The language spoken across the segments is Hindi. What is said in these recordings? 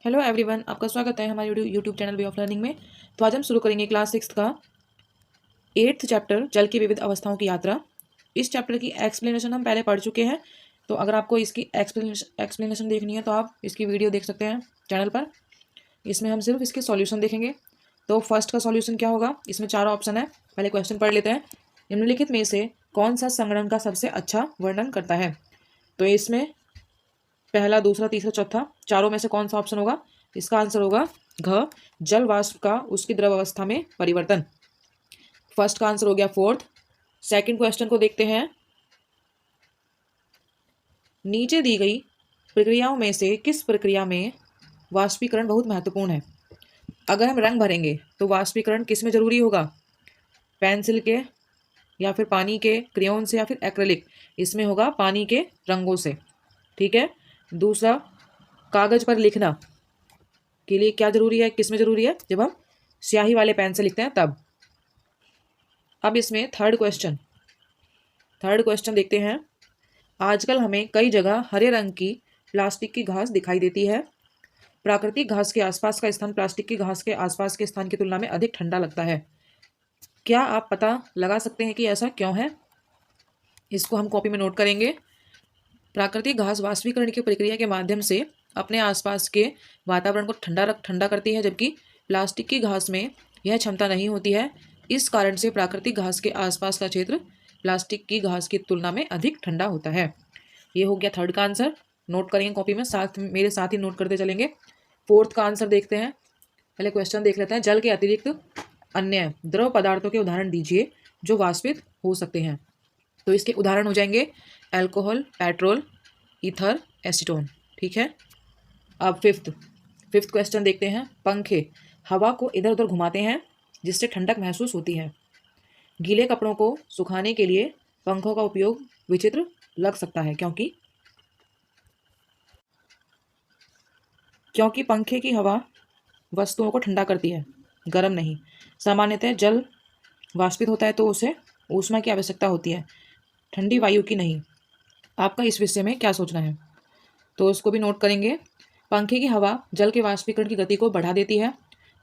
हेलो एवरीवन, आपका स्वागत है हमारे YouTube channel way of learning में। तो आज हम शुरू करेंगे क्लास 6 का 8th चैप्टर जल की विविध अवस्थाओं की यात्रा। इस चैप्टर की एक्सप्लेनेशन हम पहले पढ़ चुके हैं, तो अगर आपको इसकी एक्सप्लेनेशन देखनी है तो आप इसकी वीडियो देख सकते हैं चैनल पर। इसमें हम सिर्फ इसके सॉल्यूशन देखेंगे। तो फर्स्ट का सॉल्यूशन क्या होगा, इसमें 4 ऑप्शन है। पहले क्वेश्चन पढ़ लेते हैं। निम्नलिखित में से कौन सा संगणन का सबसे अच्छा वर्णन करता है? तो इसमें पहला, दूसरा, तीसरा, चौथा, चारों में से कौन सा ऑप्शन होगा? इसका आंसर होगा घ, जल वाष्प का उसकी द्रव अवस्था में परिवर्तन। फर्स्ट का आंसर हो गया फोर्थ। सेकंड क्वेश्चन को देखते हैं। नीचे दी गई प्रक्रियाओं में से किस प्रक्रिया में वाष्पीकरण बहुत महत्वपूर्ण है? अगर हम रंग भरेंगे तो वाष्पीकरण किस में जरूरी होगा? पेंसिल के, या फिर पानी के क्रेयॉन से, या फिर एक्रेलिक? इसमें होगा पानी के रंगों से। ठीक है। दूसरा, कागज पर लिखना के लिए क्या जरूरी है, किस में जरूरी है? जब हम स्याही वाले पेन से लिखते हैं तब। अब इसमें थर्ड क्वेश्चन देखते हैं। आजकल हमें कई जगह हरे रंग की प्लास्टिक की घास दिखाई देती है। प्राकृतिक घास के आसपास का स्थान प्लास्टिक की घास के आसपास के स्थान की तुलना में अधिक ठंडा लगता है। क्या आप पता लगा सकते हैं कि ऐसा क्यों है? इसको हम कॉपी में नोट करेंगे। प्राकृतिक घास वाष्पीकरण की प्रक्रिया के माध्यम से अपने आसपास के वातावरण को ठंडा करती है, जबकि प्लास्टिक की घास में यह क्षमता नहीं होती है। इस कारण से प्राकृतिक घास के आसपास का क्षेत्र प्लास्टिक की घास की तुलना में अधिक ठंडा होता है। ये हो गया थर्ड का आंसर। नोट करेंगे कॉपी में, मेरे साथ ही नोट करते चलेंगे। फोर्थ का आंसर देखते हैं। पहले क्वेश्चन देख लेते हैं। जल के अतिरिक्त अन्य द्रव पदार्थों के उदाहरण दीजिए जो वाष्पित हो सकते हैं। तो इसके उदाहरण हो जाएंगे अल्कोहल, पेट्रोल, ईथर, एसीटोन। ठीक है। अब फिफ्थ क्वेश्चन देखते हैं। पंखे हवा को इधर उधर घुमाते हैं जिससे ठंडक महसूस होती है। गीले कपड़ों को सुखाने के लिए पंखों का उपयोग विचित्र लग सकता है, क्योंकि पंखे की हवा वस्तुओं को ठंडा करती है, गर्म नहीं। सामान्यतः जल वाष्पित होता है तो उसे ऊष्मा की आवश्यकता होती है, ठंडी वायु की नहीं। आपका इस विषय में क्या सोचना है? तो उसको भी नोट करेंगे। पंखे की हवा जल के वाष्पीकरण की गति को बढ़ा देती है।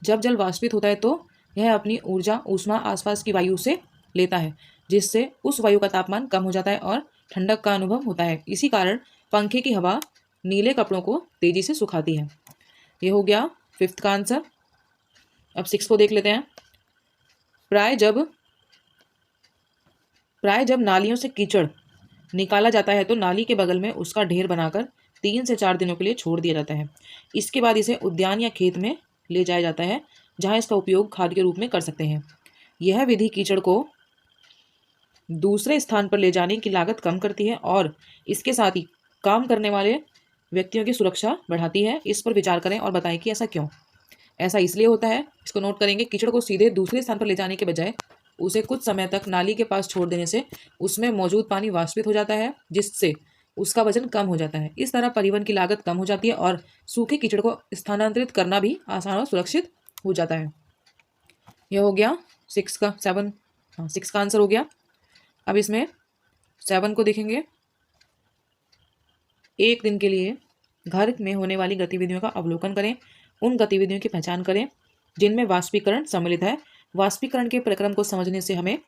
जब जल वाष्पित होता है तो यह अपनी ऊर्जा ऊष्मा आसपास की वायु से लेता है, जिससे उस वायु का तापमान कम हो जाता है और ठंडक का अनुभव होता है। इसी कारण पंखे की हवा नीले कपड़ों को तेजी से सुखाती है। ये हो गया फिफ्थ का आंसर। अब सिक्स को देख लेते हैं। प्राय जब नालियों से कीचड़ निकाला जाता है तो नाली के बगल में उसका ढेर बनाकर 3 से 4 दिनों के लिए छोड़ दिया जाता है। इसके बाद इसे उद्यान या खेत में ले जाया जाता है, जहां इसका उपयोग खाद के रूप में कर सकते हैं। यह विधि कीचड़ को दूसरे स्थान पर ले जाने की लागत कम करती है और इसके साथ ही काम करने वाले व्यक्तियों की सुरक्षा बढ़ाती है। इस पर विचार करें और बताएं कि ऐसा क्यों। ऐसा इसलिए होता है, इसको नोट करेंगे। कीचड़ को सीधे दूसरे स्थान पर ले जाने के बजाय उसे कुछ समय तक नाली के पास छोड़ देने से उसमें मौजूद पानी वाष्पित हो जाता है, जिससे उसका वजन कम हो जाता है। इस तरह परिवहन की लागत कम हो जाती है और सूखे कीचड़ को स्थानांतरित करना भी आसान और सुरक्षित हो जाता है। यह हो गया सिक्स का आंसर हो गया। अब इसमें 7 को देखेंगे। एक दिन के लिए घर में होने वाली गतिविधियों का अवलोकन करें। उन गतिविधियों की पहचान करें जिनमें वाष्पीकरण सम्मिलित है। वाष्पीकरण के प्रक्रम को समझने से हमें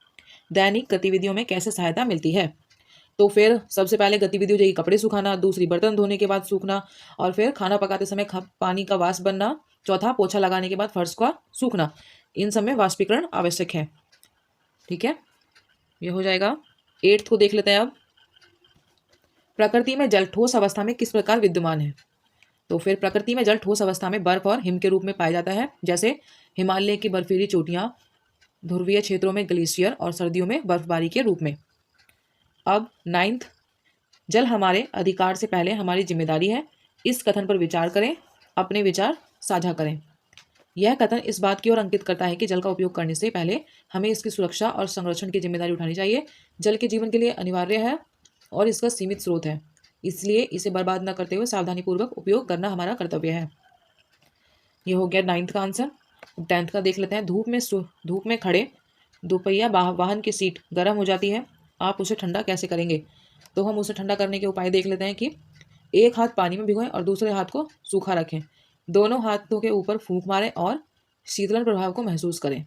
दैनिक गतिविधियों में कैसे सहायता मिलती है। तो फिर सबसे पहले गतिविधि हो जाएगी कपड़े सुखाना, दूसरी बर्तन धोने के बाद सूखना, और फिर खाना पकाते समय पानी का वाष्प बनना, चौथा पोछा लगाने के बाद फर्श का सूखना। इन सब में वाष्पीकरण आवश्यक है। ठीक है, ये हो जाएगा। 8th को देख लेते हैं अब। प्रकृति में जल ठोस अवस्था में किस प्रकार विद्यमान है? तो फिर प्रकृति में जल ठोस अवस्था में बर्फ और हिम के रूप में पाया जाता है, जैसे हिमालय की बर्फीली चोटियां, ध्रुवीय क्षेत्रों में ग्लेशियर और सर्दियों में बर्फबारी के रूप में। अब 9th, जल हमारे अधिकार से पहले हमारी जिम्मेदारी है। इस कथन पर विचार करें, अपने विचार साझा करें। यह कथन इस बात की ओर अंकित करता है कि जल का उपयोग करने से पहले हमें इसकी सुरक्षा और संरक्षण की जिम्मेदारी उठानी चाहिए। जल के जीवन के लिए अनिवार्य है और इसका सीमित स्रोत है, इसलिए इसे बर्बाद न करते हुए सावधानीपूर्वक उपयोग करना हमारा कर्तव्य है। ये हो गया 9th का आंसर। 10th का देख लेते हैं। धूप में खड़े दोपहिया वाहन की सीट गर्म हो जाती है, आप उसे ठंडा कैसे करेंगे? तो हम उसे ठंडा करने के उपाय देख लेते हैं कि एक हाथ पानी में भिगोएं और दूसरे हाथ को सूखा रखें। दोनों हाथों के ऊपर फूंक मारें और शीतलन प्रभाव को महसूस करें।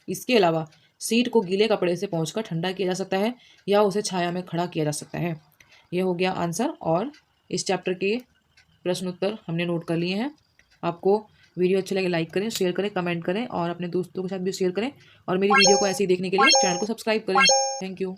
इसके अलावा सीट को गीले कपड़े से पोंछकर ठंडा किया जा सकता है या उसे छाया में खड़ा किया जा सकता है। यह हो गया आंसर, और इस चैप्टर के प्रश्न उत्तर हमने नोट कर लिए हैं। आपको वीडियो अच्छी लगे लाइक करें, शेयर करें, कमेंट करें और अपने दोस्तों के साथ भी शेयर करें, और मेरी वीडियो को ऐसे ही देखने के लिए चैनल को सब्सक्राइब करें। Thank you.